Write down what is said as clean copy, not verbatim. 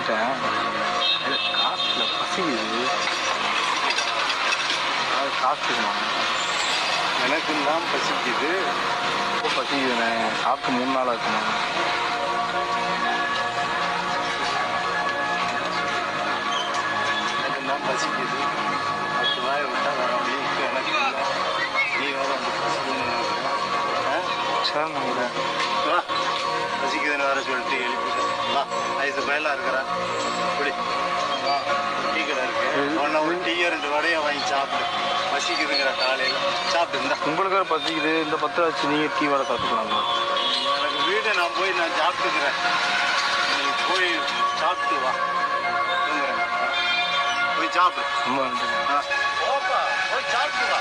வந்துட்டேன். காசில் பசிக்குது. காசுமா எனக்கும் தான் பசிக்குது. ரொம்ப பசிக்குதுண்ணே. சாப்பிட்டு 3 நாள் ஆச்சுண்ணே. எனக்கும் தான் பசிக்குது. 10 ரூபாய் விட்டால் வர வழிக்கு எனக்கு இல்லை. நீ வேறு வந்து பசிக்குதுன்னு சார் நாங்கள் வா பசிக்குதுன்னு வேறு சொல்லிட்டு எழுப்பிட்டேன். வா 5 ரூபாயெல்லாம் இருக்கிறா இப்படி வா டீ கடை இருக்கு. ஒன்று ஒரு டீயோ 2 வடையோ வாங்கி சாப்பிடு. பசிக்குதுங்கிற காலையில் சாப்பிட்டு இருந்தா உங்களுக்கு வேறு பசிக்குது. இந்த 10 ஆச்சு. நீங்கள் டீ வடை சாப்பிட்டுக்கலாமா? எனக்கு வீட்டை நான் போய் நான் சாப்பிட்டுக்கிறேன். நீ போய் சாப்பிட்டு வா. போய் சாப்பிடு. ரொம்ப நன்றி. போப்பா போய் சாப்பிட்டு வா.